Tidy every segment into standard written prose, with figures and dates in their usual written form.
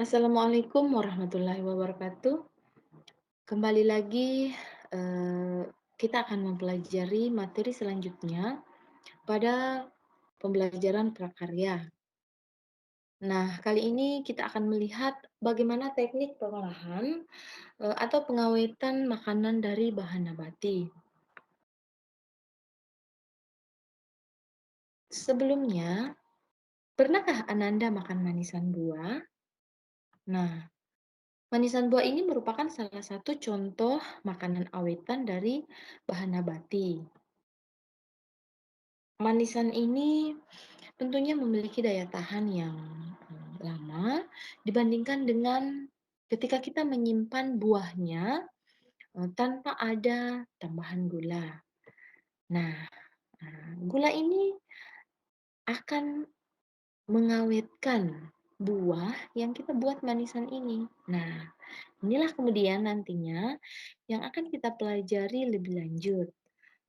Assalamualaikum warahmatullahi wabarakatuh. Kembali lagi, eee, kita akan mempelajari materi selanjutnya pada pembelajaran prakarya. Nah, kali ini kita akan melihat bagaimana teknik pengolahan, atau pengawetan makanan dari bahan nabati. Sebelumnya, pernahkah Ananda makan manisan buah? Nah, manisan buah ini merupakan salah satu contoh makanan awetan dari bahan nabati. Manisan ini tentunya memiliki daya tahan yang, lama dibandingkan dengan ketika kita menyimpan buahnya, tanpa ada tambahan gula. Nah, gula ini akan mengawetkan buah yang kita buat manisan ini. Nah, inilah kemudian nantinya yang akan kita pelajari lebih lanjut.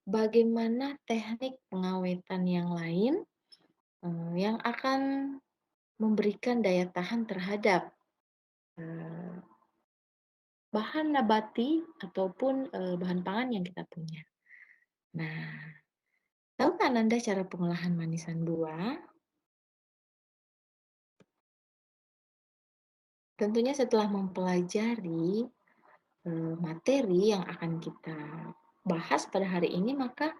Bagaimana teknik pengawetan yang lain, yang akan memberikan daya tahan terhadap, eee, bahan nabati ataupun, bahan pangan yang kita punya. Nah, tahukah Anda cara pengolahan manisan buah? Tentunya setelah mempelajari, materi yang akan kita bahas pada hari ini, maka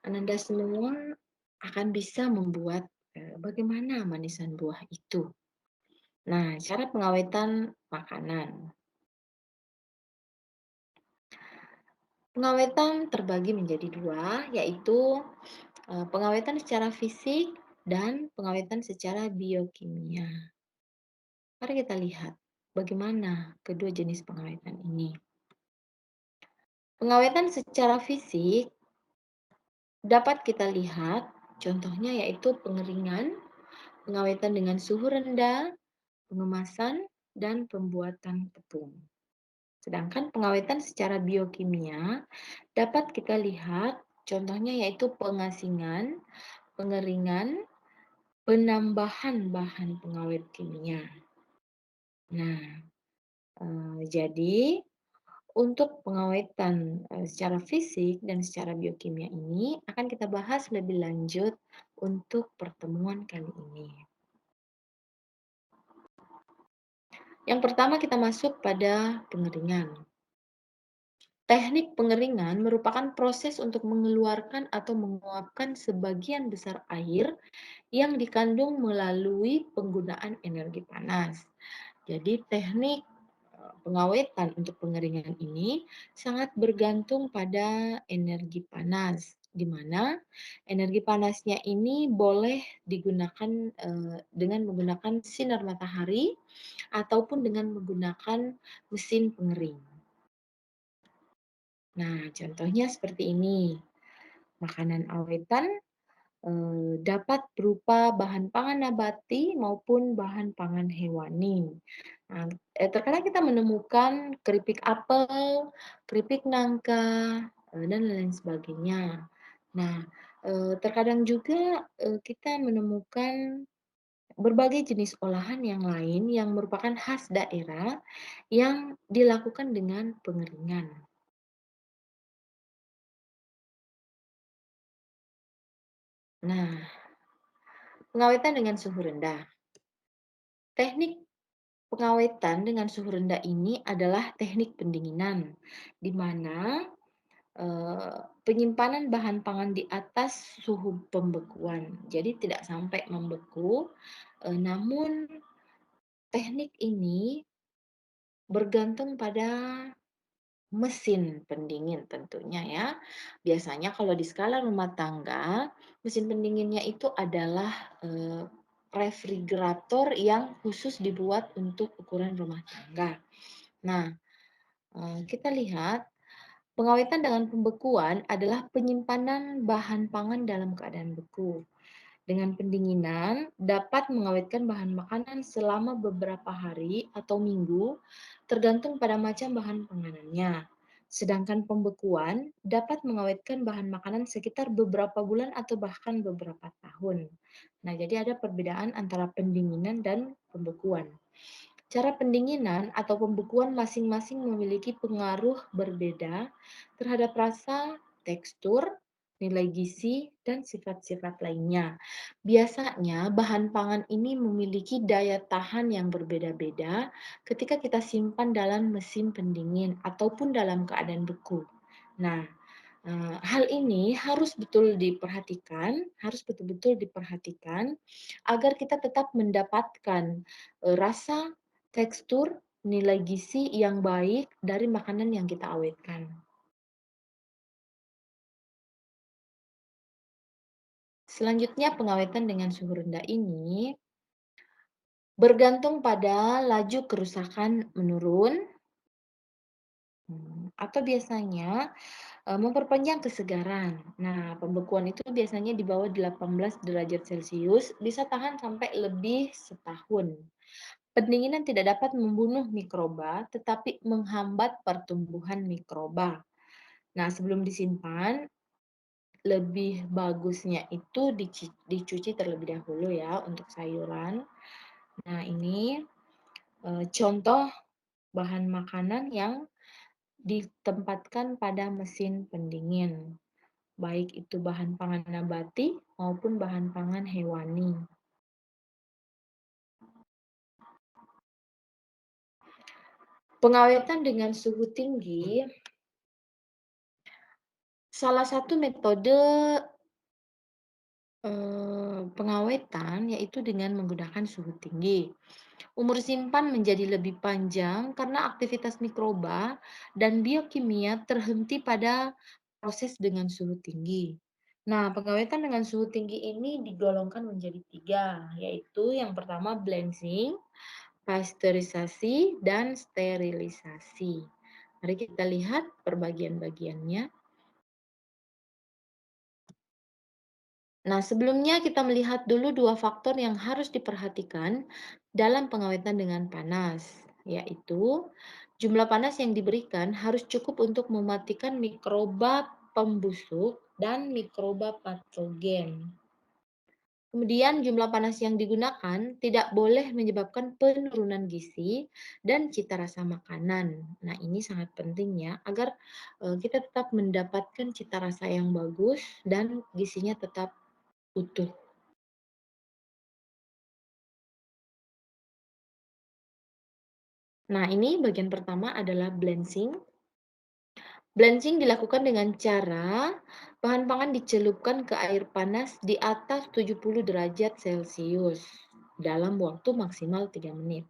Ananda semua akan bisa membuat, bagaimana manisan buah itu. Nah, cara pengawetan makanan. Pengawetan terbagi menjadi dua, yaitu pengawetan secara fisik dan pengawetan secara biokimia. Mari kita lihat bagaimana kedua jenis pengawetan ini. Pengawetan secara fisik dapat kita lihat contohnya yaitu pengeringan, pengawetan dengan suhu rendah, pengemasan, dan pembuatan tepung. Sedangkan pengawetan secara biokimia dapat kita lihat contohnya yaitu pengasingan, pengeringan, penambahan bahan pengawet kimia. Nah, jadi untuk pengawetan, secara fisik dan secara biokimia ini akan kita bahas lebih lanjut untuk pertemuan kali ini. Yang pertama kita masuk pada pengeringan. Teknik pengeringan merupakan proses untuk mengeluarkan atau menguapkan sebagian besar air yang dikandung melalui penggunaan energi panas. Jadi teknik pengawetan untuk pengeringan ini sangat bergantung pada energi panas, di mana energi panasnya ini boleh digunakan dengan menggunakan sinar matahari ataupun dengan menggunakan mesin pengering. Nah, contohnya seperti ini. Makanan awetan dapat berupa bahan pangan nabati maupun bahan pangan hewani. Nah, terkadang kita menemukan keripik apel, keripik nangka, dan lain sebagainya. Nah, terkadang juga, kita menemukan berbagai jenis olahan yang lain yang merupakan khas daerah yang dilakukan dengan pengeringan. Nah, pengawetan dengan suhu rendah. Teknik pengawetan dengan suhu rendah ini adalah teknik pendinginan, di mana penyimpanan bahan pangan di atas suhu pembekuan. Jadi tidak sampai membeku, namun teknik ini bergantung pada mesin pendingin tentunya ya. Biasanya kalau di skala rumah tangga, mesin pendinginnya itu adalah, refrigerator yang khusus dibuat untuk ukuran rumah tangga. Nah, kita lihat pengawetan dengan pembekuan adalah penyimpanan bahan pangan dalam keadaan beku. Dengan pendinginan dapat mengawetkan bahan makanan selama beberapa hari atau minggu, tergantung pada macam bahan panganannya. Sedangkan pembekuan dapat mengawetkan bahan makanan sekitar beberapa bulan atau bahkan beberapa tahun. Nah, jadi ada perbedaan antara pendinginan dan pembekuan. Cara pendinginan atau pembekuan masing-masing memiliki pengaruh berbeda terhadap rasa, tekstur, nilai gizi, dan sifat-sifat lainnya. Biasanya, bahan pangan ini memiliki daya tahan yang berbeda-beda ketika kita simpan dalam mesin pendingin ataupun dalam keadaan beku. Nah, hal ini harus betul-betul diperhatikan agar kita tetap mendapatkan, rasa, tekstur, nilai gizi yang baik dari makanan yang kita awetkan. Selanjutnya pengawetan dengan suhu rendah ini bergantung pada laju kerusakan menurun, atau biasanya memperpanjang kesegaran. Nah, pembekuan itu biasanya di bawah 18 derajat Celcius bisa tahan sampai lebih setahun. Pendinginan tidak dapat membunuh mikroba, tetapi menghambat pertumbuhan mikroba. Nah, sebelum disimpan, lebih bagusnya itu dicuci terlebih dahulu ya untuk sayuran. Nah, ini contoh bahan makanan yang ditempatkan pada mesin pendingin, baik itu bahan pangan nabati maupun bahan pangan hewani. Pengawetan dengan suhu tinggi, salah satu metode pengawetan yaitu dengan menggunakan suhu tinggi. Umur simpan menjadi lebih panjang karena aktivitas mikroba dan biokimia terhenti pada proses dengan suhu tinggi. Nah, pengawetan dengan suhu tinggi ini digolongkan menjadi tiga, yaitu yang pertama blanching, pasteurisasi, dan sterilisasi. Mari kita lihat perbagian-bagiannya. Nah, sebelumnya kita melihat dulu dua faktor yang harus diperhatikan dalam pengawetan dengan panas, yaitu jumlah panas yang diberikan harus cukup untuk mematikan mikroba pembusuk dan mikroba patogen. Kemudian jumlah panas yang digunakan tidak boleh menyebabkan penurunan gizi dan cita rasa makanan. Nah, ini sangat penting ya agar kita tetap mendapatkan cita rasa yang bagus dan gizinya tetap utuh. Nah, ini bagian pertama adalah blanching. Blanching dilakukan dengan cara bahan pangan dicelupkan ke air panas di atas 70 derajat Celcius dalam waktu maksimal 3 menit.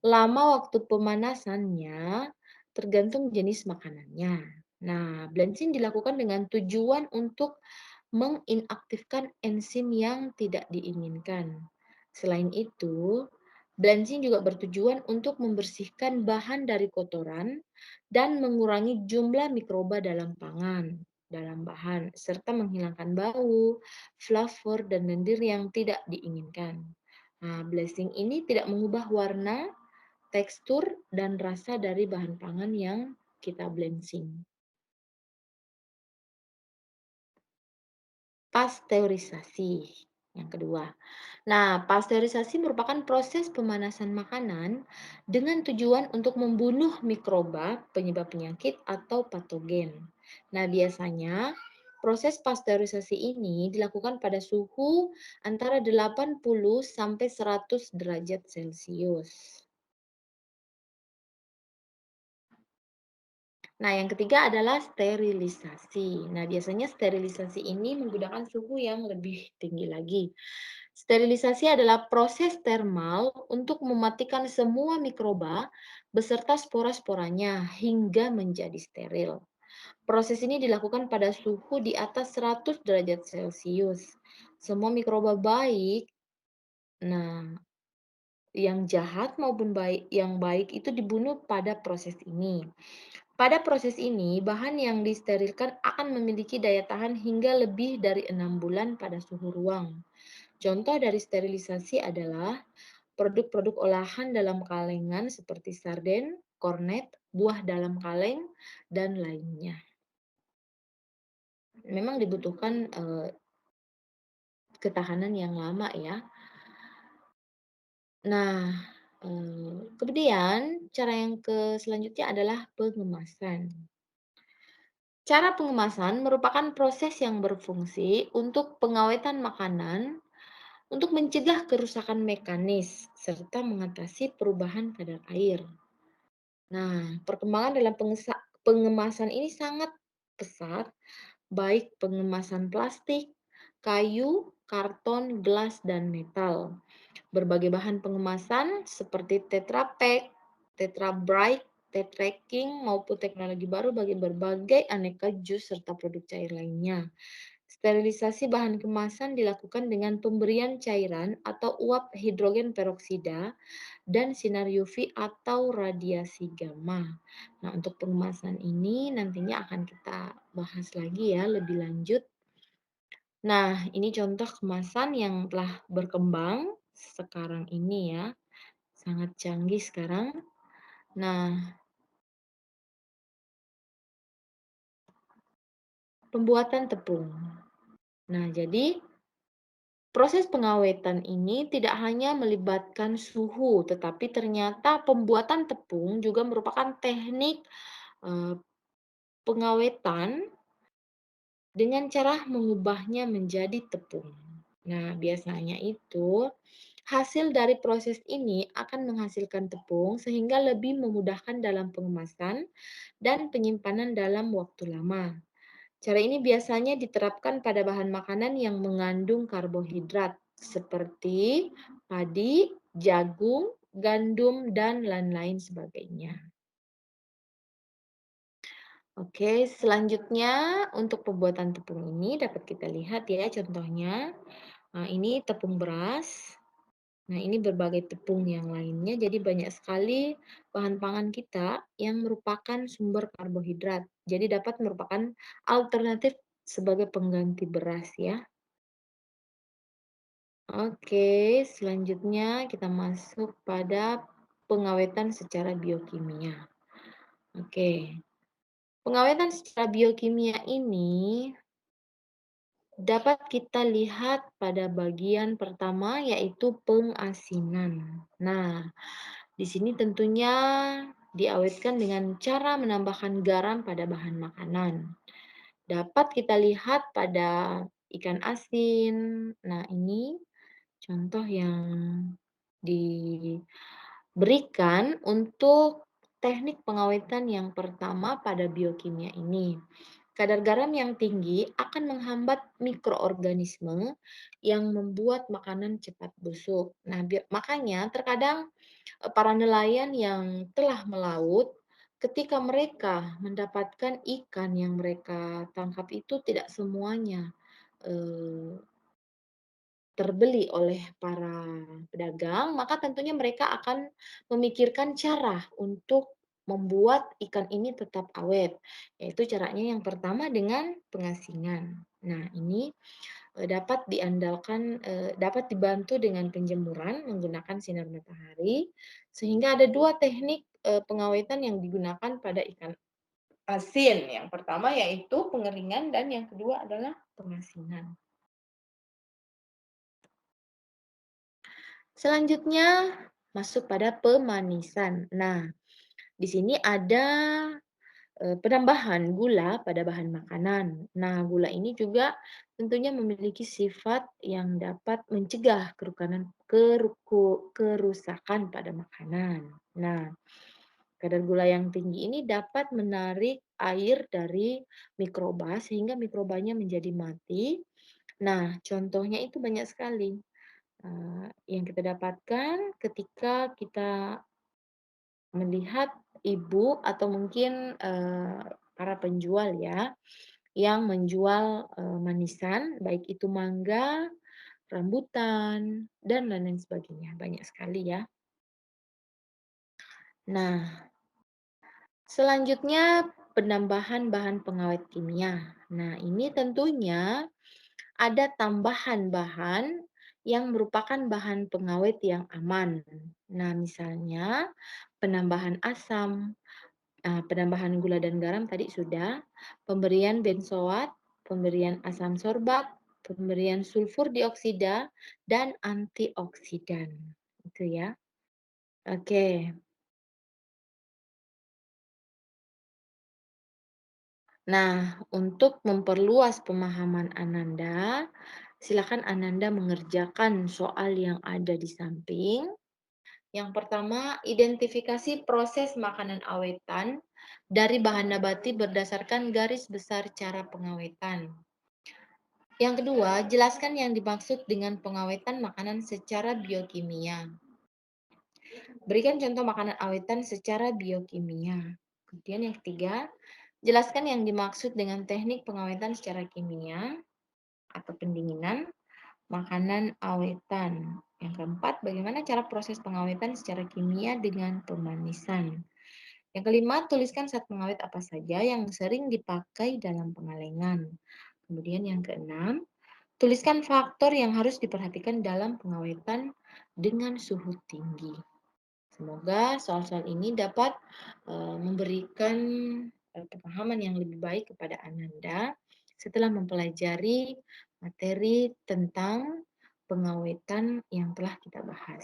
Lama waktu pemanasannya tergantung jenis makanannya. Nah, blanching dilakukan dengan tujuan untuk menginaktifkan enzim yang tidak diinginkan. Selain itu, blanching juga bertujuan untuk membersihkan bahan dari kotoran dan mengurangi jumlah mikroba dalam dalam bahan, serta menghilangkan bau, flavor, dan lendir yang tidak diinginkan. Nah, blanching ini tidak mengubah warna, tekstur, dan rasa dari bahan pangan yang kita blanching. Pasteurisasi yang kedua. Nah, pasteurisasi merupakan proses pemanasan makanan dengan tujuan untuk membunuh mikroba, penyebab penyakit, atau patogen. Nah, biasanya proses pasteurisasi ini dilakukan pada suhu antara 80 sampai 100 derajat Celcius. Nah, yang ketiga adalah sterilisasi. Nah, biasanya sterilisasi ini menggunakan suhu yang lebih tinggi lagi. Sterilisasi adalah proses termal untuk mematikan semua mikroba beserta spora-sporanya hingga menjadi steril. Proses ini dilakukan pada suhu di atas 100 derajat Celcius. Semua mikroba baik, nah, yang jahat maupun yang baik itu dibunuh pada proses ini. Pada proses ini, bahan yang disterilkan akan memiliki daya tahan hingga lebih dari 6 bulan pada suhu ruang. Contoh dari sterilisasi adalah produk-produk olahan dalam kalengan seperti sarden, kornet, buah dalam kaleng, dan lainnya. Memang dibutuhkan ketahanan yang lama ya. Nah, Kemudian cara yang selanjutnya adalah pengemasan. Cara pengemasan merupakan proses yang berfungsi untuk pengawetan makanan untuk mencegah kerusakan mekanis serta mengatasi perubahan kadar air. Nah, perkembangan dalam pengemasan ini sangat pesat, baik pengemasan plastik, kayu, karton, gelas, dan metal. Berbagai bahan pengemasan seperti Tetra Pak, Tetra Bright, Tetraking maupun teknologi baru bagi berbagai aneka jus serta produk cair lainnya. Sterilisasi bahan kemasan dilakukan dengan pemberian cairan atau uap hidrogen peroksida dan sinar UV atau radiasi gamma. Nah, untuk pengemasan ini nantinya akan kita bahas lagi ya lebih lanjut. Nah, ini contoh kemasan yang telah berkembang sekarang ini ya, sangat canggih sekarang. Nah, pembuatan tepung. Nah, jadi proses pengawetan ini tidak hanya melibatkan suhu, tetapi ternyata pembuatan tepung juga merupakan teknik eh, pengawetan dengan cara mengubahnya menjadi tepung. Nah, biasanya itu hasil dari proses ini akan menghasilkan tepung sehingga lebih memudahkan dalam pengemasan dan penyimpanan dalam waktu lama. Cara ini biasanya diterapkan pada bahan makanan yang mengandung karbohidrat seperti padi, jagung, gandum, dan lain-lain sebagainya. Oke, selanjutnya untuk pembuatan tepung ini dapat kita lihat ya contohnya. Nah, ini tepung beras. Nah, ini berbagai tepung yang lainnya. Jadi banyak sekali bahan pangan kita yang merupakan sumber karbohidrat. Jadi dapat merupakan alternatif sebagai pengganti beras ya. Oke, selanjutnya kita masuk pada pengawetan secara biokimia. Oke, pengawetan secara biokimia ini dapat kita lihat pada bagian pertama yaitu pengasinan. Nah, di sini tentunya diawetkan dengan cara menambahkan garam pada bahan makanan. Dapat kita lihat pada ikan asin. Nah, ini contoh yang diberikan untuk teknik pengawetan yang pertama pada biokimia ini. Kadar garam yang tinggi akan menghambat mikroorganisme yang membuat makanan cepat busuk. Nah, makanya terkadang para nelayan yang telah melaut, ketika mereka mendapatkan ikan yang mereka tangkap itu tidak semuanya eh, terbeli oleh para pedagang, maka tentunya mereka akan memikirkan cara untuk membuat ikan ini tetap awet, yaitu caranya yang pertama dengan pengasingan. Nah, ini dapat diandalkan, dapat dibantu dengan penjemuran menggunakan sinar matahari, sehingga ada dua teknik pengawetan yang digunakan pada ikan asin. Yang pertama yaitu pengeringan dan yang kedua adalah pengasingan. Selanjutnya masuk pada pemanisan. Nah, di sini ada penambahan gula pada bahan makanan. Nah, gula ini juga tentunya memiliki sifat yang dapat mencegah kerusakan pada makanan. Nah, kadar gula yang tinggi ini dapat menarik air dari mikroba sehingga mikrobanya menjadi mati. Nah, contohnya itu banyak sekali yang kita dapatkan ketika kita melihat ibu atau mungkin para penjual ya yang menjual manisan baik itu mangga, rambutan, dan lain-lain sebagainya. Banyak sekali ya. Nah, selanjutnya penambahan bahan pengawet kimia. Nah, ini tentunya ada tambahan bahan yang merupakan bahan pengawet yang aman. Nah, misalnya penambahan asam, penambahan gula dan garam tadi sudah, pemberian benzoat, pemberian asam sorbat, pemberian sulfur dioksida, dan antioksidan. Itu ya. Oke. Nah, untuk memperluas pemahaman Ananda, silakan Ananda mengerjakan soal yang ada di samping. Yang pertama, identifikasi proses makanan awetan dari bahan nabati berdasarkan garis besar cara pengawetan. Yang kedua, jelaskan yang dimaksud dengan pengawetan makanan secara biokimia. Berikan contoh makanan awetan secara biokimia. Kemudian yang ketiga, jelaskan yang dimaksud dengan teknik pengawetan secara kimia atau pendinginan makanan awetan. Yang keempat, bagaimana cara proses pengawetan secara kimia dengan pemanisan. Yang kelima, tuliskan zat pengawet apa saja yang sering dipakai dalam pengalengan. Kemudian yang keenam, tuliskan faktor yang harus diperhatikan dalam pengawetan dengan suhu tinggi. Semoga soal-soal ini dapat memberikan pemahaman yang lebih baik kepada Ananda setelah mempelajari materi tentang pengawetan yang telah kita bahas.